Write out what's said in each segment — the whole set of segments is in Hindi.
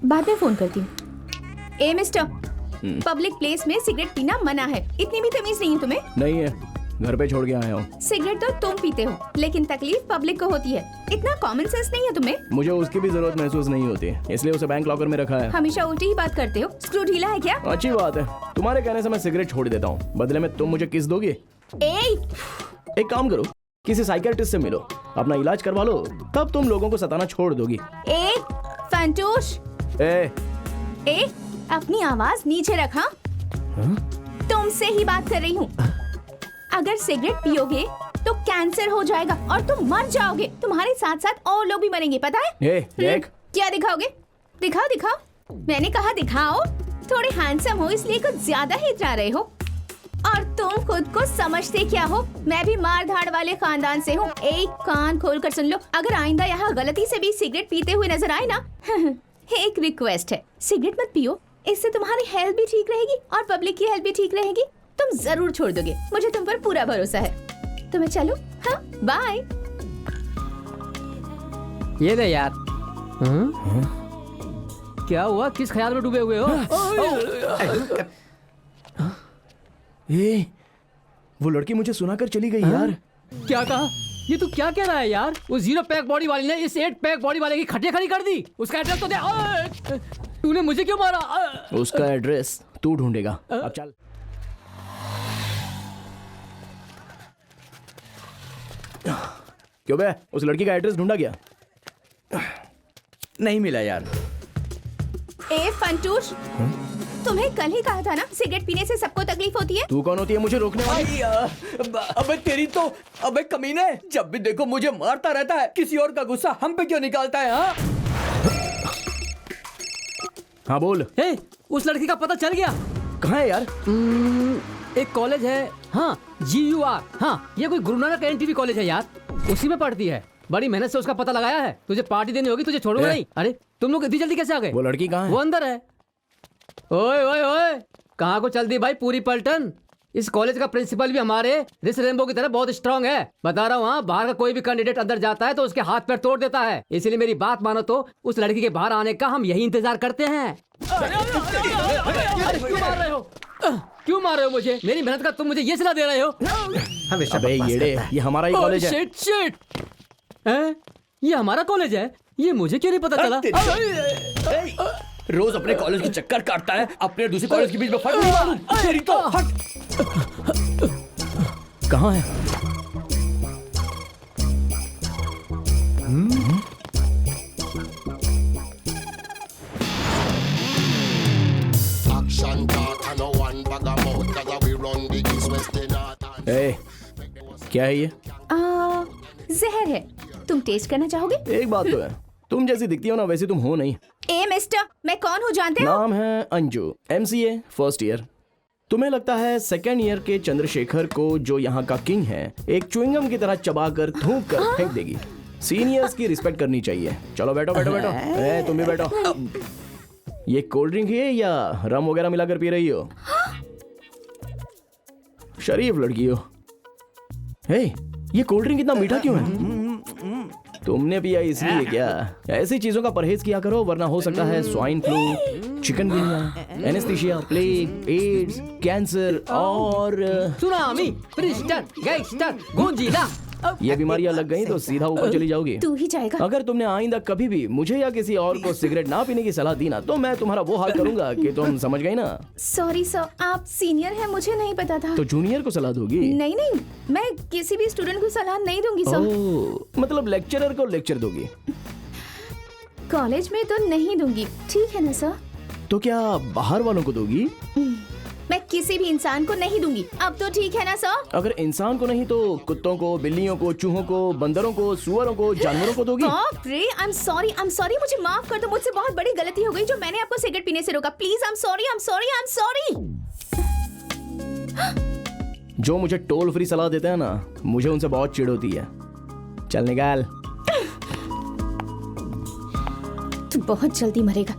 बाद में फोन करती हूँ। ए मिस्टर, पब्लिक प्लेस में सिगरेट पीना मना है। इतनी भी तमीज नहीं है तुम्हें? नहीं है, घर पे छोड़ के आया हूँ। सिगरेट तो तुम पीते हो, लेकिन तकलीफ पब्लिक को होती है। इतना कॉमन सेंस नहीं है तुम्हें? मुझे उसकी भी जरूरत महसूस नहीं होती, इसलिए उसे बैंक लॉकर में रखा है। हमेशा उल्टी ही बात करते हो। स्क्रू ढीला है क्या? अच्छी बात है, तुम्हारे कहने से मैं सिगरेट छोड़ देता हूँ। बदले में तुम मुझे किस दोगे? एक काम करो, किसी साइकियाट्रिस्ट से मिलो, अपना इलाज करवा लो, तब तुम लोगों को सताना छोड़ दोगी। फंटूश, ए अपनी आवाज नीचे रखा। तुमसे ही बात कर रही हूँ। अगर सिगरेट पियोगे तो कैंसर हो जाएगा और तुम मर जाओगे। तुम्हारे साथ साथ और लोग भी मरेंगे, पता है? देख। क्या दिखाओगे? दिखाओ। मैंने कहा दिखाओ। थोड़े हैंडसम हो इसलिए कुछ ज्यादा ही इतरा रहे हो। और तुम खुद को समझते क्या हो? मैं भी मार धाड़ वाले खानदान से हूँ। एक कान खोल कर सुन लो, अगर आइंदा यहाँ गलती से भी सिगरेट पीते हुए नजर आए ना एक रिक्वेस्ट है, सिगरेट मत पियो। इससे तुम्हारी हेल्थ भी ठीक रहेगी और पब्लिक की हेल्थ भी ठीक रहेगी। तुम जरूर छोड़ दोगे, मुझे तुम पर पूरा भरोसा है। तो मैं चलूं? हाँ, बाय। ये ले यार। क्या हुआ? किस ख्याल में डूबे हुए हो? वो लड़की मुझे सुनाकर चली गई यार। क्या कहा? ये तू क्या कह रहा है यार? वो 0 पैक बॉडी वाली ने इस 8 पैक बॉडी वाले की खटिया खड़ी कर दी। उसका एड्रेस तो दे। तूने मुझे क्यों मारा? उसका एड्रेस तू ढूंढेगा। अब चल। क्यों बे, उस लड़की का एड्रेस ढूंढा गया? नहीं मिला यार। ए फंटूश, तुम्हें कल ही कहा था ना सिगरेट पीने से सबको तकलीफ होती है। तू कौन होती है मुझे रोकने वाली? अबे तेरी तो, अबे कमीने, जब भी देखो मुझे मारता रहता है। किसी और का गुस्सा हम पे क्यों निकालता है? हाँ बोल। उस लड़की का पता चल गया? कहाँ है यार? एक कॉलेज है, हाँ, GUR। हाँ, ये कोई गुरु नानक NTV कॉलेज है यार, उसी में पढ़ती है। बड़ी मेहनत से उसका पता लगाया है। तुझे पार्टी देनी होगी, तुझे छोड़ूंगा नहीं। अरे तुम लोग इतनी जल्दी कैसे आ गए? वो लड़की कहाँ है? वो अंदर है। ओए ओए ओए, कहाँ को चल दी भाई पूरी पलटन? इस कॉलेज का प्रिंसिपल भी हमारे रिस रेनबो की तरह बहुत स्ट्रांग है। बता रहा हूँ, हाँ, बाहर का कोई भी कैंडिडेट अंदर जाता है तो उसके हाथ पैर तोड़ देता है। इसलिए मेरी बात मानो तो उस लड़की के बाहर आने का हम यही इंतजार करते हैं। क्यों मार रहे हो मुझे? मेरी मेहनत का तुम मुझे ये सलाह दे रहे हो? अबे ये हमारा ही कॉलेज है। शिट। ये हमारा कॉलेज है? ये मुझे क्यों नहीं पता चला? रोज अपने कॉलेज की चक्कर काटता है, अपने दूसरे कॉलेज के बीच में फर्क नहीं मालूम। तेरी तो हट। कहाँ है? क्या है ये? जहर है। तुम टेस्ट करना चाहोगे? एक बात तो है, तुम जैसी दिखती हो ना वैसी तुम हो नहीं। ए मिस्टर, मैं कौन हूँ जानते हो? नाम है अंजू, MCA फर्स्ट ईयर। तुम्हें लगता है सेकेंड ईयर के चंद्रशेखर को, जो यहाँ का किंग है, एक च्युइंगम की तरह चबाकर थूक कर फेंक देगी। सीनियर्स की रिस्पेक्ट करनी चाहिए। चलो बैठो बैठो बैठो। तुम भी बैठो। ये कोल्ड ड्रिंक है या रम वगैरह मिलाकर पी रही हो? शरीफ लड़की हो। ये कोल्ड ड्रिंक इतना मीठा क्यों है? तुमने पिया इसलिए क्या? ऐसी चीजों का परहेज किया करो, वरना हो सकता है swine flu, chikungunya, anaesthesia, plague, AIDS, cancer और सुनामी, प्रिस्टर, गैंगस्टर, गोंजीला। ये बीमारियां लग गई तो सीधा ऊपर चली जाओगी। तू ही जाएगा। अगर तुमने आइंदा कभी भी मुझे या किसी और को सिगरेट ना पीने की सलाह दी ना, तो मैं तुम्हारा वो हाल करूंगा कि तुम समझ गई ना। सॉरी सर, आप सीनियर हैं, मुझे नहीं पता था। तो जूनियर को सलाह दोगी? नहीं, मैं किसी भी स्टूडेंट को सलाह नहीं दूंगी सर। मतलब लेक्चरर को लेक्चर दोगी? कॉलेज में तो नहीं दूंगी, ठीक है ना सर? तो क्या बाहर वालों को दोगी? मैं किसी भी इंसान को नहीं दूंगी। अब तो ठीक है ना सर? अगर इंसान को नहीं तो कुत्तों को, बिल्लियों को, चूहों को, बंदरों को, सुअरों को, जानवरों को दोगी? आई एम सॉरी, मुझे माफ कर दो। मुझसे बहुत बड़ी गलती हो गई जो मैंने आपको सिगरेट पीने से रोका। Please, I am sorry. जो मुझे टोल फ्री सलाह देते हैं ना, मुझे उनसे बहुत चिढ़ होती है। चल निकाल। तू बहुत जल्दी मरेगा।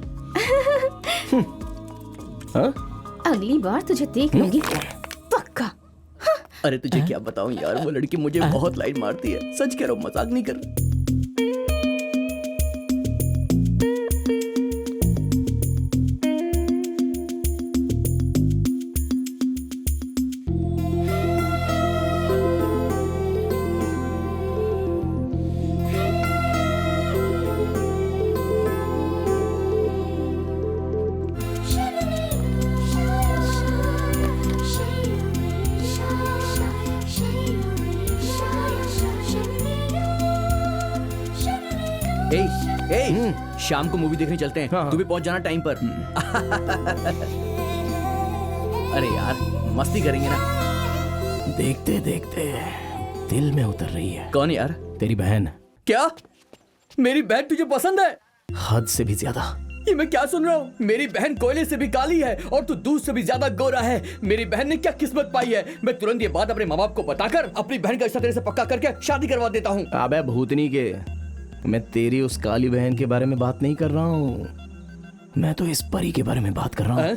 हाँ? अगली बार तुझे देख लूंगी पक्का। अरे तुझे क्या बताऊं यार, वो लड़की मुझे बहुत लाइट मारती है। सच कह रहा हूं, मजाक नहीं कर रहा। शाम को मूवी देखने चलते हैं। हाँ। तू भी पहुंच जाना टाइम पर। अरे यार मस्ती करेंगे ना। देखते देखते दिल में उतर रही है। कौन यार? तेरी बहन। क्या मेरी बहन तुझे पसंद है? हद से भी ज्यादा। ये मैं क्या सुन रहा हूँ? मेरी बहन कोयले से भी काली है और तू दूध से भी ज्यादा गोरा है। मेरी बहन ने क्या किस्मत पाई है। मैं तुरंत ये बात अपने माँ बाप को बताकर अपनी बहन का रिश्ता तेरे से पक्का करके शादी करवा देता हूँ। अबे भूतनी के, मैं तेरी उस काली बहन के बारे में बात नहीं कर रहा हूँ, मैं तो इस परी के बारे में बात कर रहा हूँ।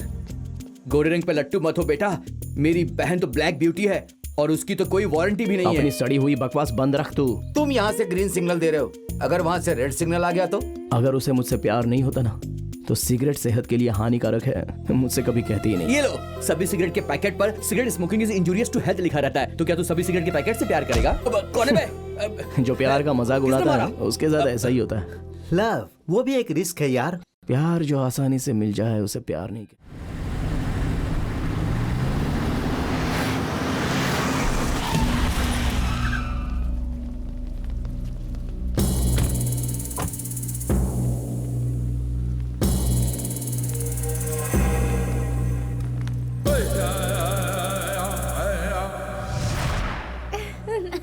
गोरे रंग पे लट्टू मत हो बेटा। मेरी बहन तो ब्लैक ब्यूटी है और उसकी तो कोई वारंटी भी नहीं अपनी है। सड़ी हुई बकवास बंद रख तू। तुम यहाँ से ग्रीन सिग्नल दे रहे हो, अगर वहाँ से रेड सिग्नल आ गया तो? अगर उसे मुझसे प्यार नहीं होता ना तो सिगरेट सेहत के लिए हानिकारक है, मुझसे कभी कहती ही नहीं। ये लो, सभी सिगरेट के पैकेट पर cigarette smoking is injurious to health लिखा रहता है। तो क्या तू सभी सिगरेट के पैकेट से प्यार करेगा? कौन है बे? जो प्यार का मजाक किसने उड़ाता मारा? है उसके साथ ऐसा ही होता है। लव वो भी एक रिस्क है यार। प्यार जो आसानी से मिल जाए उसे प्यार नहीं कहते।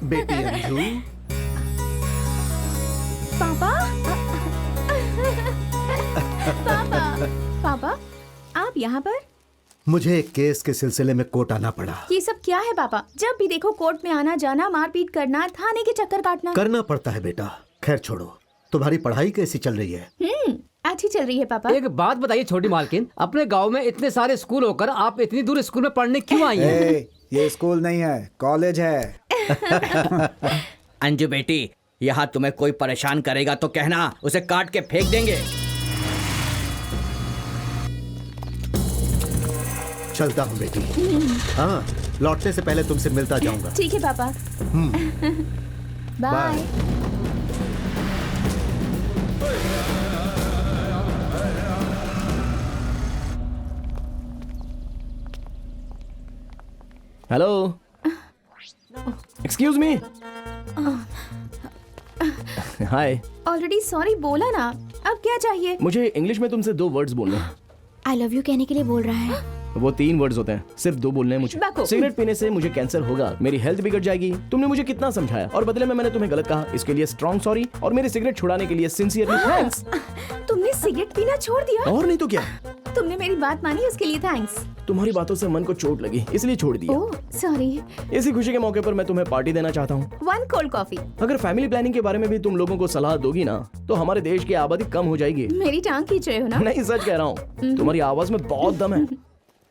बेटी अंजू, पापा पापा पापा आप यहाँ पर? मुझे एक केस के सिलसिले में कोर्ट आना पड़ा। ये सब क्या है पापा? जब भी देखो कोर्ट में आना जाना, मारपीट करना, थाने के चक्कर काटना। करना पड़ता है बेटा। खैर छोड़ो, तुम्हारी पढ़ाई कैसी चल रही है? अच्छी चल रही है पापा। एक बात बताइए छोटी मालकिन, अपने गांव में इतने सारे स्कूल होकर आप इतनी दूर स्कूल में पढ़ने क्यों आई हैं? ये स्कूल नहीं है, कॉलेज है। अंजू बेटी, यहाँ तुम्हें कोई परेशान करेगा तो कहना, उसे काट के फेंक देंगे। चलता हूँ बेटी। हाँ, लौटने से पहले तुमसे मिलता जाऊंगा। ठीक है पापा। Bye. Hello, excuse me. Hi. Already sorry बोला ना, अब क्या चाहिए? मुझे इंग्लिश में तुमसे 2 वर्ड्स बोलने हैं। आई लव यू कहने के लिए बोल रहा है। वो 3 वर्ड्स होते हैं, सिर्फ 2 बोलने हैं मुझे। बाको। सिगरेट पीने से मुझे कैंसर होगा, मेरी हेल्थ बिगड़ जाएगी। तुमने मुझे कितना समझाया और बदले में मैंने तुम्हें गलत कहा, इसके लिए स्ट्रॉन्ग सॉरी, और मेरी सिगरेट छुड़ाने के लिए सिंसियरली थैंक्स। तुमने सिगरेट पीना छोड़ दिया? और नहीं तो क्या, तुमने मेरी बात मानी, उसके लिए थैंक्स। तुम्हारी बातों से मन को चोट लगी इसलिए छोड़ दिया। Oh sorry. इसी खुशी के मौके पर मैं तुम्हें पार्टी देना चाहता हूँ। 1 कोल्ड कॉफी। अगर फैमिली प्लानिंग के बारे में भी तुम लोगों को सलाह दोगी ना तो हमारे देश की आबादी कम हो जाएगी। मेरी टांग खींच रहे हो ना? नहीं, सच कह रहा हूँ, तुम्हारी आवाज में बहुत दम है।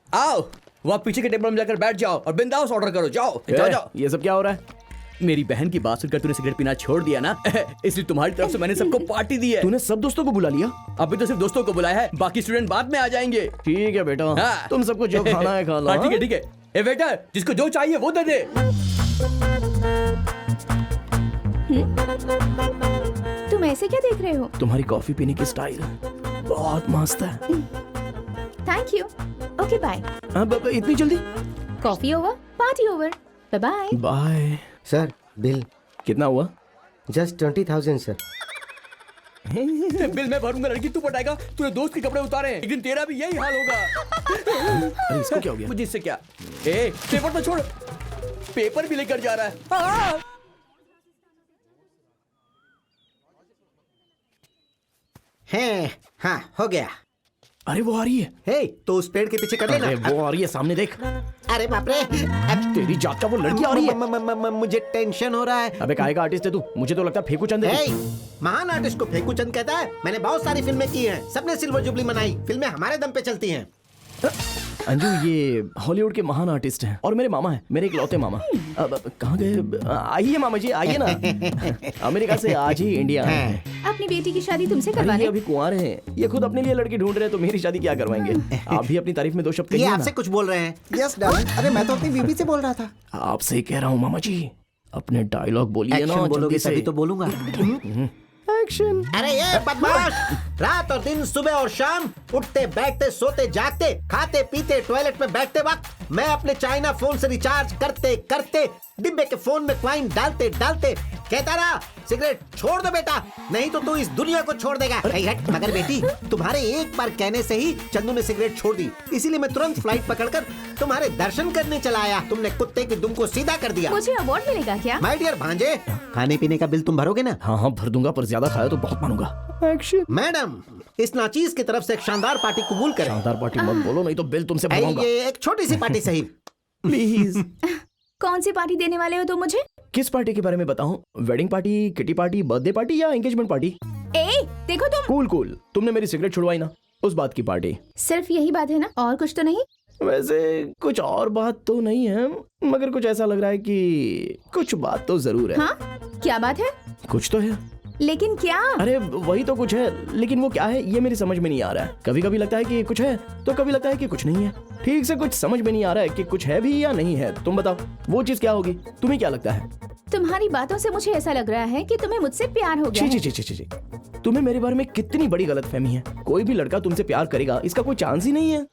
आओ, वहाँ पीछे के टेबल में जाकर बैठ जाओ और बिंदास ऑर्डर करो। जाओ जाओ जाओ। ये सब क्या हो रहा है? मेरी बहन की बात सुनकर तूने सिगरेट पीना छोड़ दिया ना, इसलिए तुम्हारी तरफ से मैंने सबको पार्टी दी है। तूने सब दोस्तों को बुला लिया? अभी तो सिर्फ दोस्तों को बुलाया है, बाकी स्टूडेंट बाद में आ जाएंगे। ठीक है बेटा, हाँ। तुम सबको जो खाना है खा लो। हाँ, ठीक है ठीक है। ए वेटर, जिसको जो चाहिए वो दे दे। तुम ऐसे क्या देख रहे हो? तुम्हारी कॉफी पीने की स्टाइल बहुत मस्त है। Thank you. Okay bye. अब इतनी जल्दी? Coffee over, party over. Bye bye. Bye. Sir bill कितना हुआ? Just 20,000 sir. बिल मैं भरूंगा, लड़की तू पटाएगा। तूने दोस्त के कपड़े उतारे हैं, एक दिन तेरा भी यही हाल होगा। अरे इसको क्या हो गया? मुझे इससे क्या? ए, पेपर तो छोड़, पेपर भी लेकर जा रहा है। हाँ। है हाँ हो गया। अरे वो आ रही है। हे, तो उस पेड़ के पीछे कर अरे लेना। वो आ रही है, सामने देख। अरे बाप रे, अब तेरी जात का वो लड़की आ रही है। मुझे टेंशन हो रहा है। अबे काहे का आर्टिस्ट है तू? मुझे तो लगता है फेंकू चंद है हे, तू। महान आर्टिस्ट को फेंकू चंद कहता है। मैंने बहुत सारी फिल्में की हैं, सबने सिल्वर जुबली मनाई। फिल्में हमारे दम पे चलती हैं। अंजू ये हॉलीवुड के महान आर्टिस्ट हैं और मेरे मामा हैं, मेरे इकलौते मामा। अब कहाँ गए? आइए मामा जी, आइए ना। अमेरिका से आज ही इंडिया आए हैं। अपनी बेटी की शादी तुमसे अरे करवाने। ये अभी कुंवारे हैं, ये खुद अपने लिए लड़की ढूंढ रहे हैं तो मेरी शादी क्या करवाएंगे? आप भी अपनी तारीफ में 2 शब्द ये कहिए आपसे ना। कुछ बोल रहे हैं। यस डार्लिंग, अरे मैं तो अपनी बीबी से बोल रहा था। आपसे ही कह रहा हूँ मामा जी, अपने डायलॉग बोलिए ना एक्शन बोलोगे जल्दी से। तभी तो बोलूंगा। एक्शन। अरे ये बदमाश, रात और दिन, सुबह और शाम, उठते बैठते सोते जागते, खाते पीते टॉयलेट में बैठते वक्त मैं अपने चाइना फोन से रिचार्ज करते करते, डिब्बे के फोन में क्वाइन डालते डालते कहता रहा सिगरेट छोड़ दो बेटा, नहीं तो तू इस दुनिया को छोड़ देगा। मगर बेटी, तुम्हारे एक बार कहने से ही चंदू ने सिगरेट छोड़ दी, इसीलिए मैं तुरंत फ्लाइट पकड़कर तुम्हारे दर्शन करने चला आया। तुमने कुत्ते की दुम को सीधा कर दिया। मुझे अवार्ड मिलेगा क्या? माय डियर भांजे, खाने पीने का बिल तुम भरोगे ना? हाँ हाँ भर दूंगा, पर ज्यादा खाया तो बहुत मानूंगा। एक्शन। मैडम, इस नाचीज की तरफ से एक शानदार पार्टी कबूल करें। शानदार पार्टी मत बोलो, नहीं तो बिल तुमसे ऐ, भरवाऊंगा। ये एक छोटी सी पार्टी सही। प्लीज। कौन सी पार्टी देने वाले हो तुम मुझे? किस पार्टी के बारे में बताऊं? Wedding party, kitty party, birthday party या एंगेजमेंट पार्टी? ए, देखो तुम। कूल कूल, तुमने मेरी सिगरेट छुड़वाई ना, उस बात की पार्टी। सिर्फ यही बात है ना, और कुछ तो नहीं? वैसे कुछ और बात तो नहीं है, मगर कुछ ऐसा लग रहा है कि कुछ बात तो जरूर है। हाँ, क्या बात है? कुछ तो है। लेकिन क्या? अरे वही तो कुछ है, लेकिन वो क्या है ये मेरी समझ में नहीं आ रहा है। कभी कभी लगता है कि कुछ है तो कभी लगता है कि कुछ नहीं है। ठीक से कुछ समझ में नहीं आ रहा है कि कुछ है भी या नहीं है। तुम बताओ वो चीज क्या होगी? तुम्हें क्या लगता है? तुम्हारी बातों से मुझे ऐसा लग रहा है कि तुम्हें मुझसे प्यार हो गया छी है। छी छी छी छी। तुम्हें मेरे बारे में कितनी बड़ी गलतफहमी है। कोई भी लड़का तुमसे प्यार करेगा इसका कोई चांस ही नहीं है।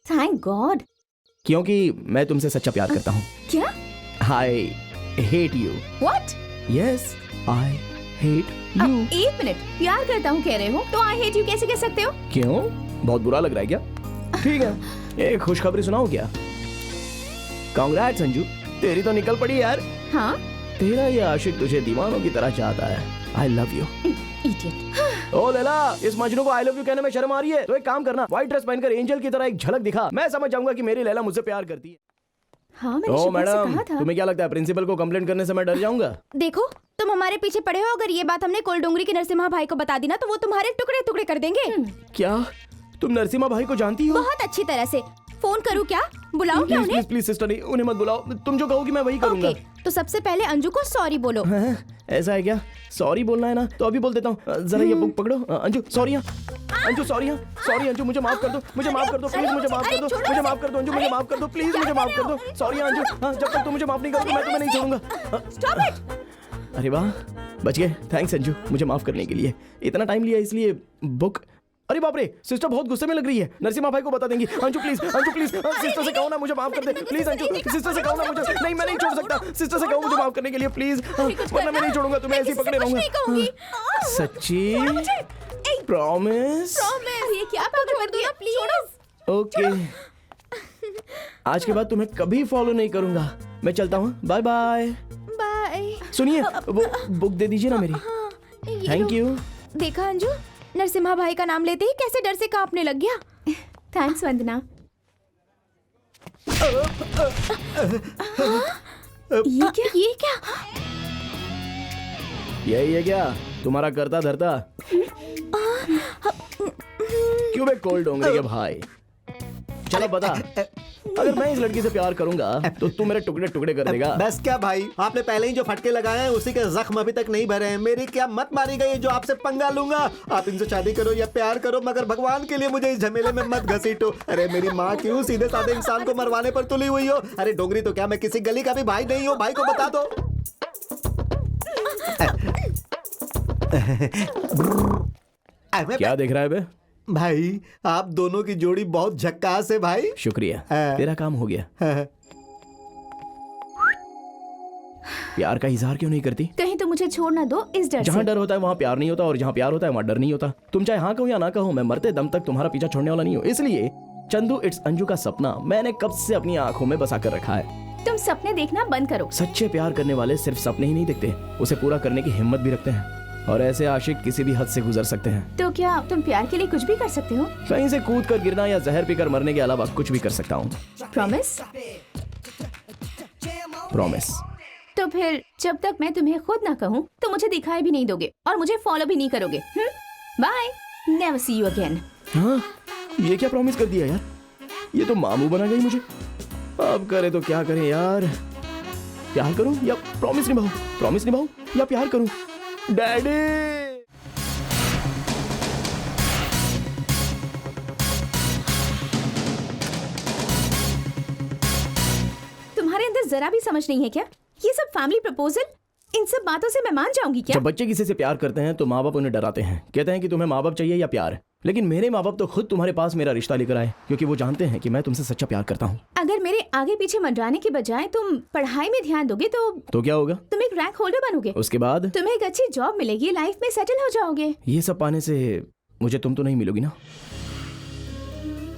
Thank God. क्योंकि मैं तुमसे सच्चा प्यार करता हूँ। क्या? I hate you. What? Yes, I hate you. एक मिनट, प्यार करता हूँ कह रहे हो तो आई हेट यू कैसे कह सकते हो? क्यों? बहुत बुरा लग रहा है क्या? ठीक है, एक खुशखबरी सुनाओ क्या? कांग्रेट्स अंजू, तेरी तो निकल पड़ी यार। हाँ? तेरा ये आशिक तुझे दीवानों की तरह चाहता है। I love you. इडियट। ओ लैला, इस मजनू को आई लव यू कहने में शर्म आ रही है तो एक काम करना, व्हाइट ड्रेस पहनकर एंजल की तरह एक झलक दिखा। मैं समझ जाऊंगा कि मेरी लैला मुझसे प्यार करती है। हाँ, मैंने ओ शिवम से मैडम, कहा था। तुम्हें क्या लगता है प्रिंसिपल को कंप्लेंट करने से मैं डर जाऊंगा? देखो, तुम हमारे पीछे पड़े हो। अगर ये बात हमने कोलडोंगरी के नरसिम्हा भाई को बता दी ना तो वो तुम्हारे टुकड़े टुकड़े कर देंगे। क्या तुम नरसिम्हा भाई को जानती हो? बहुत अच्छी तरह से। फोन करूँ क्या? बुलाऊं क्या प्लीज उन्हें? प्लीज प्लीज सिस्टर, नहीं उन्हें मत बुलाओ। तुम जो कहोगी मैं वही करूंगा। ओके, तो सबसे पहले अंजू को सॉरी बोलो। हैं? ऐसा है क्या? सॉरी बोलना है ना तो अभी बोल देता हूँ। जरा ये बुक पकड़ो। Anju sorry. Anju sorry. Sorry Anju, मुझे माफ कर दो। मुझे माफ कर दो प्लीज, मुझे माफ कर दो। मुझे माफ कर दो अंजू, मुझे माफ कर दो प्लीज, मुझे माफ कर दो। सॉरी अंजू। हाँ, जब तक तुम मुझे माफ नहीं करोगे मैं तुम्हें नहीं छोड़ूंगा। Stop it. अरे वाह, बच गए। थैंक्स अंजू मुझे माफ करने के लिए। इतना टाइम लिया इसलिए बुक। अरे बाप रे, सिस्टर बहुत गुस्से में लग रही है। नरसिम्हा भाई को बता देंगी। Anju please, Anju please, sister से कहो ना मुझे माफ कर दे प्लीज। अंजू सिस्टर से कहो ना मुझे। नहीं मैं नहीं छोड़ सकता। सिस्टर से कहो मुझे माफ करने के लिए प्लीज, वरना मैं नहीं छोड़ूंगा तुम्हें, ऐसे ही पकड़े रहूंगा। सच्ची? प्रॉमिस? ये क्या पकड़ दिया? प्लीज। ओके, आज के बाद तुम्हें कभी फॉलो नहीं करूंगा। मैं चलता हूँ, बाय बाय। बाय। सुनिए, वो बुक दे दीजिए ना मेरी। Thank you. देखा अंजू, नरसिम्हा भाई का नाम लेते ही कैसे डर से कांपने लग गया। थैंक्स वंदना। ये क्या? यही है क्या तुम्हारा करता धरता? क्यों बे कोल्ड डोंगरी के भाई? चलो बता, अगर मैं इस लड़की से प्यार करूंगा तो तू मेरे टुकड़े टुकड़े कर देगा। बस क्या भाई, आपने पहले ही जो फटके लगाए हैं उसी के जख्म अभी तक नहीं भरे हैं। मेरी क्या मत मारी गई जो आपसे पंगा लूंगा। आप इनसे शादी करो या प्यार करो, मगर भगवान के लिए मुझे इस झमेले में मत घसीटो। अरे मेरी माँ क्यों सीधे साधे इंसान को मरवाने पर तुली हुई हो? अरे डोंगरी तो क्या मैं किसी गली का भी भाई नहीं हूँ? भाई को बता दो। क्या देख रहा है बे? भाई आप दोनों की जोड़ी बहुत झक्कास है भाई। शुक्रिया, तेरा काम हो गया। प्यार का इजहार क्यों नहीं करती? कहीं तो मुझे छोड़ ना दो इस डर जहाँ से। डर होता है वहाँ प्यार नहीं होता, और जहाँ प्यार होता है वहाँ डर नहीं होता। तुम चाहे हाँ कहो या ना कहो, मैं मरते दम तक तुम्हारा पीछा छोड़ने वाला नहीं हूँ। इसलिए चंदू इट्स अंजू का सपना मैंने कब से अपनी आंखों में बसा कर रखा है। तुम सपने देखना बंद करो। सच्चे प्यार करने वाले सिर्फ सपने ही नहीं देखते, उसे पूरा करने की हिम्मत भी रखते हैं। और ऐसे आशिक किसी भी हद से गुजर सकते हैं। तो क्या तुम प्यार के लिए कुछ भी कर सकते हो? कहीं से कूद कर गिरना या जहर पीकर मरने के अलावा कुछ भी कर सकता हूँ। प्रॉमिस? प्रॉमिस। तो फिर जब तक मैं तुम्हें खुद ना कहूँ तो मुझे दिखाई भी नहीं दोगे और मुझे फॉलो भी नहीं करोगे। Bye, never see you again. हाँ, ये क्या प्रॉमिस कर दिया यार? ये तो मामू बना गई मुझे। अब करे तो क्या करें यार? प्यार करूं या प्रॉमिस निभाऊं? प्रॉमिस निभाऊं या प्यार करूं? डैडी! तुम्हारे अंदर जरा भी समझ नहीं है क्या? ये सब फैमिली प्रपोजल, इन सब बातों से मैं मान जाऊंगी क्या? जब बच्चे किसी से प्यार करते हैं तो माँ बाप उन्हें डराते हैं, कहते हैं कि तुम्हें माँ बाप चाहिए या प्यार। लेकिन मेरे माँ बाप तो खुद तुम्हारे पास मेरा रिश्ता लेकर आए क्योंकि वो जानते हैं कि मैं तुमसे सच्चा प्यार करता हूँ। अगर मेरे आगे पीछे मंडराने के बजाय तुम पढ़ाई में ध्यान दोगे तो क्या होगा? तुम एक रैंक होल्डर बनोगे, उसके बाद तुम्हें एक अच्छी जॉब मिलेगी, लाइफ में सेटल हो जाओगे। ये सब पाने से मुझे तुम तो नहीं मिलोगी ना।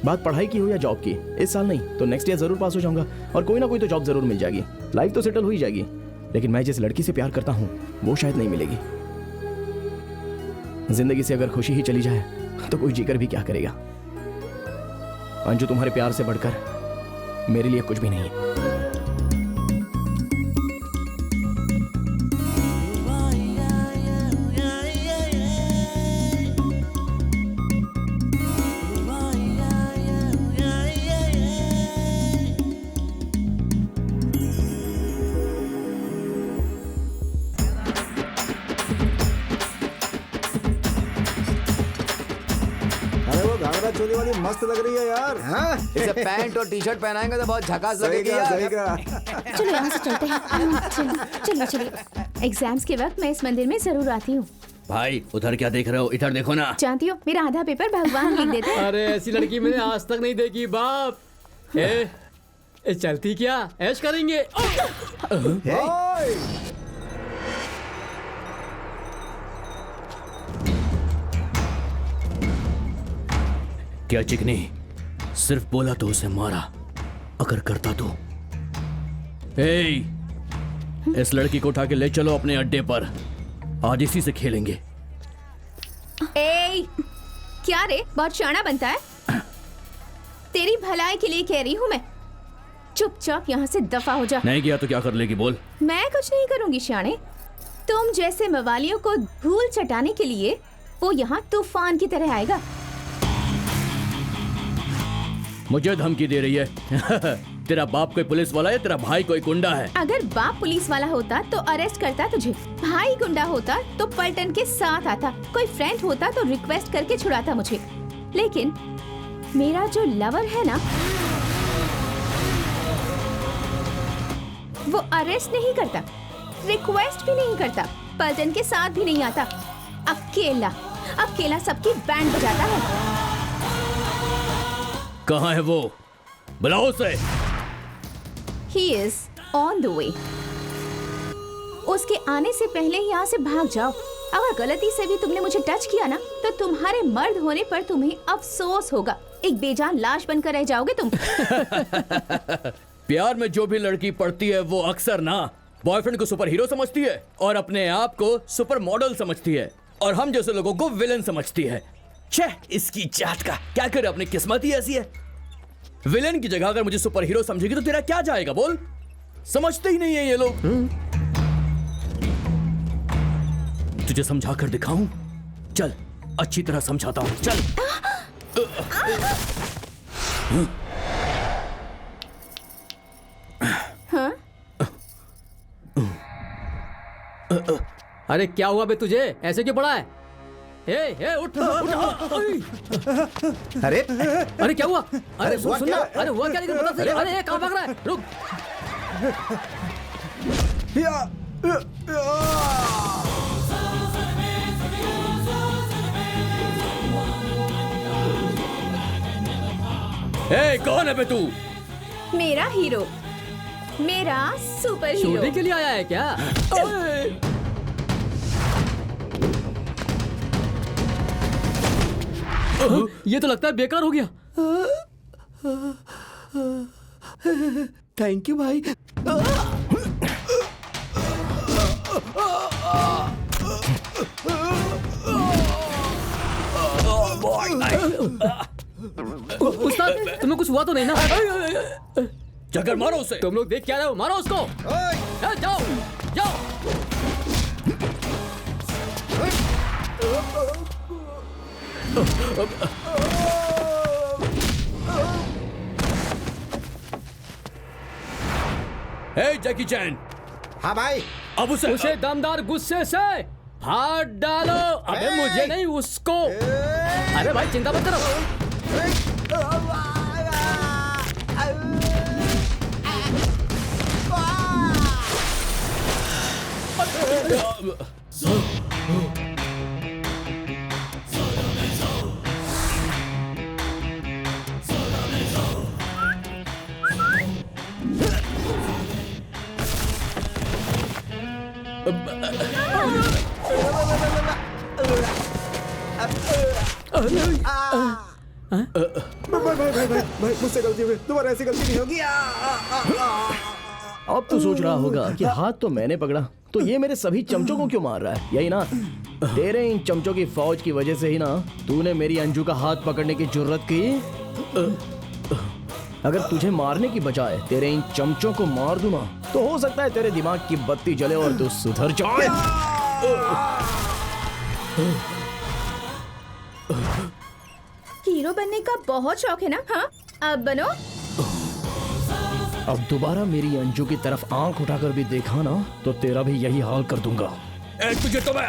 बात पढ़ाई की हो या जॉब की, इस साल नहीं तो नेक्स्ट ईयर जरूर पास हो जाऊंगा और कोई ना कोई तो जॉब जरूर मिल जाएगी, लाइफ तो सेटल हो ही जाएगी। लेकिन मैं जिस लड़की से प्यार करता हूँ वो शायद नहीं मिलेगी। जिंदगी से अगर खुशी ही चली जाए तो कोई जीकर भी क्या करेगा। अंजू, तुम्हारे प्यार से बढ़कर मेरे लिए कुछ भी नहीं है। अरे वो घाघरा चोली वाली मस्त लग रही है यार। हाँ? इसे पैंट और टी शर्ट पहनाएंगे तो बहुत झकास सही लगेगी कहा, यार। सही कहा। चलो यहाँ से चलते हैं। चलो चलिए। एग्जाम्स के वक्त मैं इस मंदिर में जरूर आती हूँ। भाई उधर क्या देख रहे हो, इधर देखो ना। जानती हो मेरा आधा पेपर भगवान लिख देते हैं। अरे ऐसी लड़की मैंने आज तक नहीं देखी बाप। ए चलती क्या, ऐश करेंगे। ओए! क्या चिकनी, सिर्फ बोला तो उसे मारा, अगर करता तो। इस लड़की को उठा के ले चलो अपने अड्डे पर, आज इसी से खेलेंगे। ए, क्या रे, बहुत शाना बनता है। तेरी भलाई के लिए कह रही हूँ मैं, चुपचाप यहाँ से दफा हो जा। नहीं किया तो क्या कर लेगी, बोल। मैं कुछ नहीं करूंगी शाने। तुम जैसे मवालियों को धूल चटाने के लिए वो यहाँ तूफान की तरह आएगा। मुझे धमकी दे रही है। तेरा बाप कोई पुलिस वाला है, तेरा भाई कोई गुंडा है। अगर बाप पुलिस वाला होता तो अरेस्ट करता तुझे, भाई गुंडा होता तो पलटन के साथ आता, कोई फ्रेंड होता तो रिक्वेस्ट करके छुड़ाता मुझे। लेकिन मेरा जो लवर है ना, वो अरेस्ट नहीं करता, रिक्वेस्ट भी नहीं करता, पलटन के साथ भी नहीं आता, अकेला अकेला सबकी बैंड बजाता है। कहाँ है वो, बुलाओ उसे। He is on the way. उसके आने से पहले यहाँ से भाग जाओ। अगर गलती से भी तुमने मुझे टच किया ना तो तुम्हारे मर्द होने पर तुम्हें अफसोस होगा। एक बेजान लाश बनकर रह जाओगे तुम। प्यार में जो भी लड़की पड़ती है वो अक्सर ना बॉयफ्रेंड को सुपर हीरो समझती है और अपने आप को सुपर मॉडल समझती है, और हम जैसे लोगों को विलन समझती है। छे, इसकी जात का क्या करे, अपनी किस्मत ही ऐसी है। विलेन की जगह अगर मुझे सुपर हीरो समझेगी तो तेरा क्या जाएगा, बोल। समझते ही नहीं है ये लोग। तुझे समझा कर दिखाऊं? चल, अच्छी तरह समझाता हूं, चल। अरे क्या हुआ बे तुझे, ऐसे क्यों पड़ा है? उठ उठ। अरे अरे क्या हुआ? अरे हुआ सुन ना, क्या? अरे हुआ क्या, लेकिन बता सही। अरे कहाँ भाग रहा है, रुक। कौन है बे तू? मेरा हीरो, मेरा सुपर हीरो। शूटिंग के लिए आया है क्या? ये तो लगता है बेकार हो गया। थैंक यू भाई। उस्ताद, तुम्हें कुछ हुआ तो नहीं ना? जगर मारो उसे। तुम लोग देख क्या रहे हो, मारो उसको। जाओ जाओ। जैकी चैन, हाँ भाई, अब उसे दमदार गुस्से से हाथ डालो। अबे मुझे नहीं, उसको। अरे भाई चिंता मत करो। भाई मुझसे गलती हो गई, दोबारा ऐसी गलती नहीं होगी। अब तो सोच रहा होगा कि हाथ तो मैंने पकड़ा, तो ये मेरे सभी चमचों को क्यों मार रहा है? यही ना, तेरे इन चमचों की फौज की वजह से ही ना तूने मेरी अंजू का हाथ पकड़ने की जुर्रत की। अगर तुझे मारने की बजाय तेरे इन चमचों को मार दूं ना, तो हो सकता है तेरे दिमाग की बत्ती जले और तू सुधर जाए। हीरो बनने का बहुत शौक है ना? हाँ, अब बनो। अब दोबारा मेरी अंजू की तरफ आंख उठाकर भी देखा ना, तो तेरा भी यही हाल कर दूंगा। तुझे तो मैं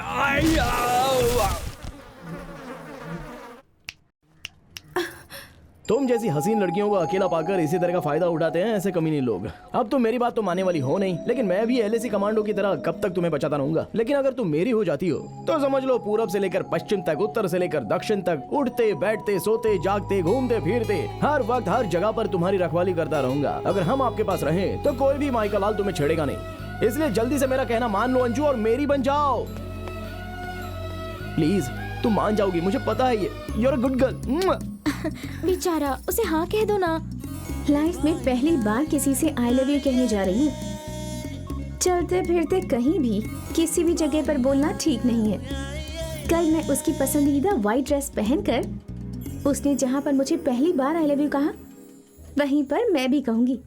तुम जैसी हसीन लड़कियों को अकेला पाकर इसी तरह का फायदा उठाते हैं ऐसे कमीने लोग। अब तुम मेरी बात तो मानने वाली हो नहीं, लेकिन मैं भी एलएसी कमांडो की तरह कब तक तुम्हें बचाता रहूंगा। लेकिन अगर तुम मेरी हो जाती हो तो समझ लो पूरब से लेकर पश्चिम तक, उत्तर से लेकर दक्षिण तक, उठते बैठते सोते जागते घूमते फिरते हर वक्त हर जगह पर तुम्हारी रखवाली करता रहूंगा। अगर हम आपके पास रहे तो कोई भी माई का लाल तुम्हें छेड़ेगा नहीं। इसलिए जल्दी से मेरा कहना मान लो अंजू और मेरी बन जाओ। प्लीज तुम मान जाओगी, मुझे पता है ये। You are a good girl. बेचारा, उसे हाँ कह दो ना। लाइफ में पहली बार किसी से आई लव यू कहने जा रही हूँ। चलते फिरते कहीं भी किसी भी जगह पर बोलना ठीक नहीं है। कल मैं उसकी पसंदीदा व्हाइट ड्रेस पहनकर उसने जहाँ पर मुझे पहली बार आई लव यू कहा, वहीं पर मैं भी कहूंगी।